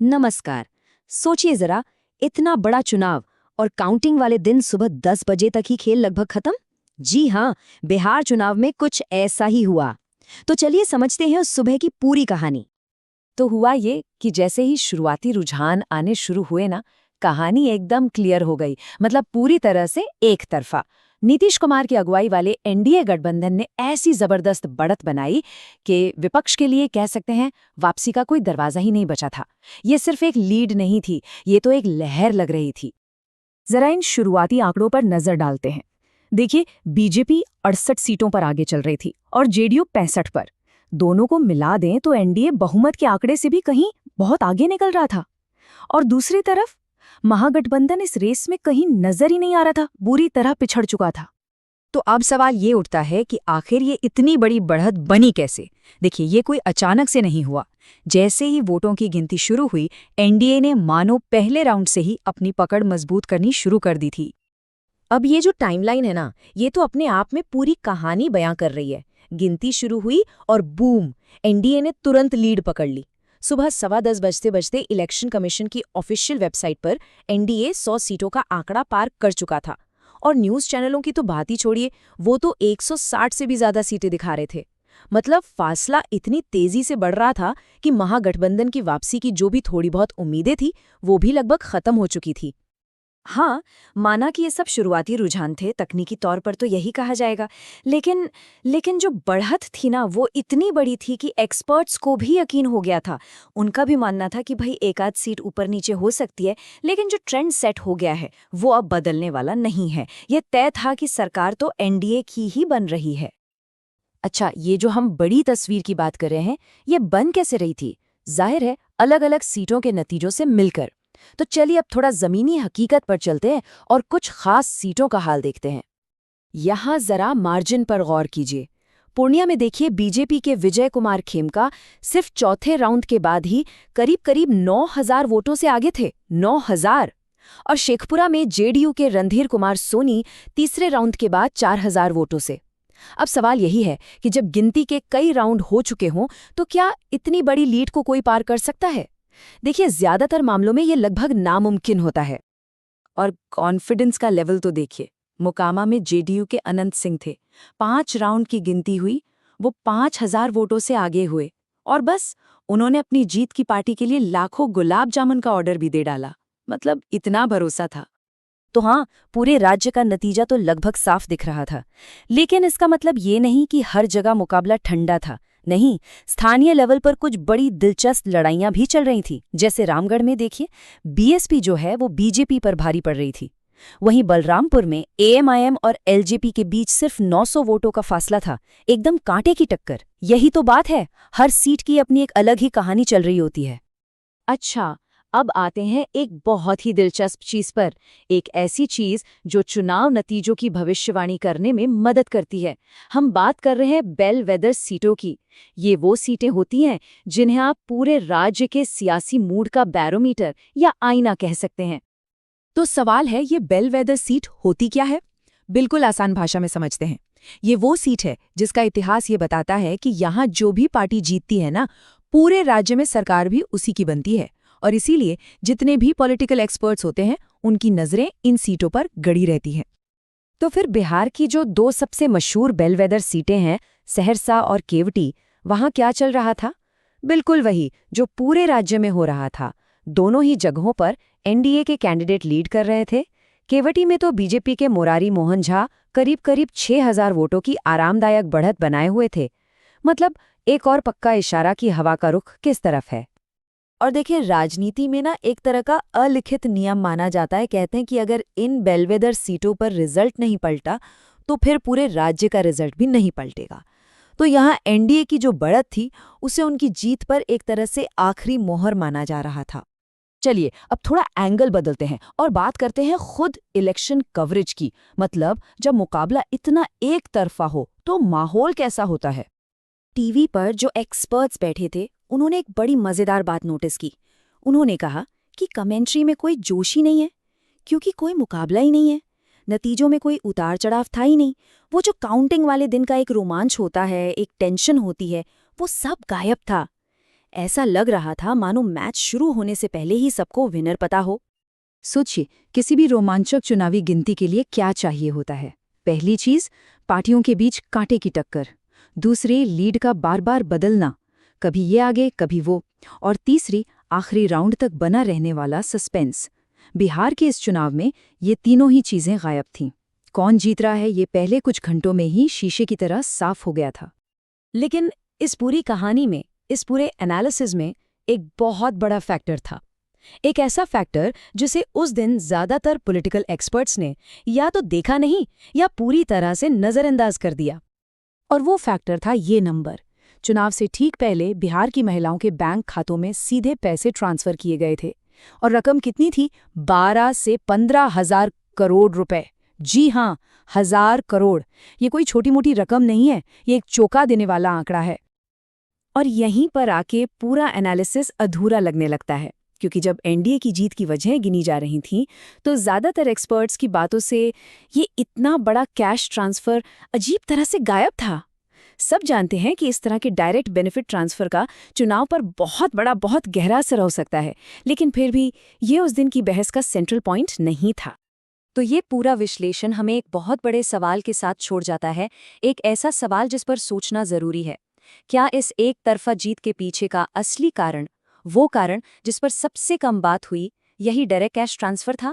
नमस्कार। सोचिए जरा, इतना बड़ा चुनाव और काउंटिंग वाले दिन सुबह 10 बजे तक ही खेल लगभग खत्म। जी हाँ, बिहार चुनाव में कुछ ऐसा ही हुआ। तो चलिए समझते हैं उस सुबह की पूरी कहानी। तो हुआ ये कि जैसे ही शुरुआती रुझान आने शुरू हुए ना, कहानी एकदम क्लियर हो गई। मतलब पूरी तरह से एक तरफा। नीतीश कुमार की अगुवाई वाले एनडीए गठबंधन ने ऐसी जबरदस्त बढ़त बनाई कि विपक्ष के लिए कह सकते हैं वापसी का कोई दरवाजा ही नहीं बचा था। ये सिर्फ एक लीड नहीं थी, ये तो एक लहर लग रही थी। जरा इन शुरुआती आंकड़ों पर नजर डालते हैं। देखिए, बीजेपी 68 सीटों पर आगे चल रही थी और जेडीयू 65 पर। दोनों को मिला दें तो एनडीए बहुमत के आंकड़े से भी कहीं बहुत आगे निकल रहा था। और दूसरी तरफ महागठबंधन इस रेस में कहीं नजर ही नहीं आ रहा था, बुरी तरह पिछड़ चुका था। तो अब सवाल ये उठता है कि आखिर ये इतनी बड़ी बढ़त बनी कैसे। देखिए, ये कोई अचानक से नहीं हुआ। जैसे ही वोटों की गिनती शुरू हुई, एनडीए ने मानो पहले राउंड से ही अपनी पकड़ मजबूत करनी शुरू कर दी थी। अब ये जो टाइमलाइन है ना, ये तो अपने आप में पूरी कहानी बयां कर रही है। गिनती शुरू हुई और बूम, एनडीए ने तुरंत लीड पकड़ ली। सुबह 10:15 बजते बजते इलेक्शन कमीशन की ऑफिशियल वेबसाइट पर एनडीए 100 सीटों का आंकड़ा पार कर चुका था। और न्यूज़ चैनलों की तो बात ही छोड़िए, वो तो 160 से भी ज्यादा सीटें दिखा रहे थे। मतलब फासला इतनी तेजी से बढ़ रहा था कि महागठबंधन की वापसी की जो भी थोड़ी बहुत उम्मीदें थी, वो भी लगभग खत्म हो चुकी थी। हाँ, माना कि ये सब शुरुआती रुझान थे, तकनीकी तौर पर तो यही कहा जाएगा। लेकिन लेकिन जो बढ़त थी ना, वो इतनी बड़ी थी कि एक्सपर्ट्स को भी यकीन हो गया था। उनका भी मानना था कि भाई एक आध सीट ऊपर नीचे हो सकती है, लेकिन जो ट्रेंड सेट हो गया है वो अब बदलने वाला नहीं है। ये तय था कि सरकार तो एनडीए की ही बन रही है। अच्छा, ये जो हम बड़ी तस्वीर की बात कर रहे हैं, ये बन कैसे रही थी? जाहिर है, अलग अलग सीटों के नतीजों से मिलकर। तो चलिए अब थोड़ा जमीनी हकीकत पर चलते हैं और कुछ खास सीटों का हाल देखते हैं। यहाँ जरा मार्जिन पर गौर कीजिए। पूर्णिया में देखिए, बीजेपी के विजय कुमार खेमका सिर्फ चौथे राउंड के बाद ही करीब करीब 9,000 वोटों से आगे थे। 9,000। और शेखपुरा में जेडीयू के रणधीर कुमार सोनी तीसरे राउंड के बाद 4,000 वोटों से। अब सवाल यही है कि जब गिनती के कई राउंड हो चुके हों, तो क्या इतनी बड़ी लीड को कोई पार कर सकता है? देखिए, ज्यादातर मामलों में ये लगभग नामुमकिन होता है। और कॉन्फिडेंस का लेवल तो देखिए। मोकामा में जेडीयू के अनंत सिंह थे। 5 राउंड की गिनती हुई, वो 5,000 वोटों से आगे हुए। और बस, उन्होंने अपनी जीत की पार्टी के लिए लाखों गुलाब जामुन का ऑर्डर भी दे डाला। मतलब इतना भरोसा था। तो हाँ, पूरे राज्य का नतीजा तो लगभग साफ दिख रहा था। लेकिन इसका मतलब ये नहीं कि हर जगह मुकाबला ठंडा था। नहीं, स्थानीय लेवल पर कुछ बड़ी दिलचस्प लड़ाइयां भी चल रही थीं। जैसे रामगढ़ में देखिए, बीएसपी जो है वो बीजेपी पर भारी पड़ रही थी। वहीं बलरामपुर में एएमआईएम और एलजेपी के बीच सिर्फ 900 वोटों का फासला था। एकदम कांटे की टक्कर। यही तो बात है, हर सीट की अपनी एक अलग ही कहानी चल रही होती है। अच्छा, अब आते हैं एक बहुत ही दिलचस्प चीज पर। एक ऐसी चीज जो चुनाव नतीजों की भविष्यवाणी करने में मदद करती है। हम बात कर रहे हैं बेल वेदर सीटों की। ये वो सीटें होती हैं जिन्हें आप पूरे राज्य के सियासी मूड का बैरोमीटर या आईना कह सकते हैं। तो सवाल है, ये बेलवेदर सीट होती क्या है? बिल्कुल आसान भाषा में समझते हैं। ये वो सीट है जिसका इतिहास ये बताता है कि यहाँ जो भी पार्टी जीतती है ना, पूरे राज्य में सरकार भी उसी की बनती है। और इसीलिए जितने भी पॉलिटिकल एक्सपर्ट्स होते हैं, उनकी नजरें इन सीटों पर गड़ी रहती हैं। तो फिर बिहार की जो दो सबसे मशहूर बेलवेदर सीटें हैं, सहरसा और केवटी, वहां क्या चल रहा था? बिल्कुल वही जो पूरे राज्य में हो रहा था। दोनों ही जगहों पर एनडीए के कैंडिडेट लीड कर रहे थे। केवटी में तो बीजेपी के मुरारी मोहन झा करीब करीब 6,000 वोटों की आरामदायक बढ़त बनाए हुए थे। मतलब एक और पक्का इशारा कि हवा का रुख किस तरफ है। और देखिए, राजनीति में ना एक तरह का अलिखित नियम माना जाता है। कहते हैं कि अगर इन बेलवेदर सीटों पर रिजल्ट नहीं पलटा, तो फिर पूरे राज्य का रिजल्ट भी नहीं पलटेगा। तो यहाँ एनडीए की जो बढ़त थी, उसे उनकी जीत पर एक तरह से आखिरी मोहर माना जा रहा था। चलिए अब थोड़ा एंगल बदलते हैं और बात करते हैं खुद इलेक्शन कवरेज की। मतलब जब मुकाबला इतना एक तरफा हो, तो माहौल कैसा होता है? टीवी पर जो एक्सपर्ट्स बैठे थे, उन्होंने एक बड़ी मजेदार बात नोटिस की। उन्होंने कहा कि कमेंट्री में कोई जोश ही नहीं है, क्योंकि कोई मुकाबला ही नहीं है। नतीजों में कोई उतार चढ़ाव था ही नहीं। वो जो काउंटिंग वाले दिन का एक रोमांच होता है, एक टेंशन होती है, वो सब गायब था। ऐसा लग रहा था मानो मैच शुरू होने से पहले ही सबको विनर पता हो। सोचिए, किसी भी रोमांचक चुनावी गिनती के लिए क्या चाहिए होता है। पहली चीज, पार्टियों के बीच कांटे की टक्कर। दूसरी, लीड का बार बार बदलना, कभी ये आगे कभी वो। और तीसरी, आखिरी राउंड तक बना रहने वाला सस्पेंस। बिहार के इस चुनाव में ये तीनों ही चीजें गायब थीं। कौन जीत रहा है ये पहले कुछ घंटों में ही शीशे की तरह साफ हो गया था। लेकिन इस पूरी कहानी में, इस पूरे एनालिसिस में एक बहुत बड़ा फैक्टर था। एक ऐसा फैक्टर जिसे उस दिन ज्यादातर पॉलिटिकल एक्सपर्ट्स ने या तो देखा नहीं या पूरी तरह से नजरअंदाज कर दिया। और वो फैक्टर था ये नंबर। चुनाव से ठीक पहले बिहार की महिलाओं के बैंक खातों में सीधे पैसे ट्रांसफर किए गए थे। और रकम कितनी थी? 12 से 15,000 करोड़ रुपए। जी हाँ, 1000 करोड़। ये कोई छोटी मोटी रकम नहीं है, ये एक चौंका देने वाला आंकड़ा है। और यहीं पर आके पूरा एनालिसिस अधूरा लगने लगता है, क्योंकि जब एनडीए की जीत की वजह गिनी जा रही थी तो ज्यादातर एक्सपर्ट्स की बातों से ये इतना बड़ा कैश ट्रांसफर अजीब तरह से गायब था। सब जानते हैं कि इस तरह के डायरेक्ट बेनिफिट ट्रांसफर का चुनाव पर बहुत बड़ा, बहुत गहरा असर हो सकता है, लेकिन फिर भी ये उस दिन की बहस का सेंट्रल पॉइंट नहीं था। तो ये पूरा विश्लेषण हमें एक बहुत बड़े सवाल के साथ छोड़ जाता है, एक ऐसा सवाल जिस पर सोचना जरूरी है। क्या इस एक तरफा जीत के पीछे का असली कारण, वो कारण जिस पर सबसे कम बात हुई, यही डायरेक्ट कैश ट्रांसफर था?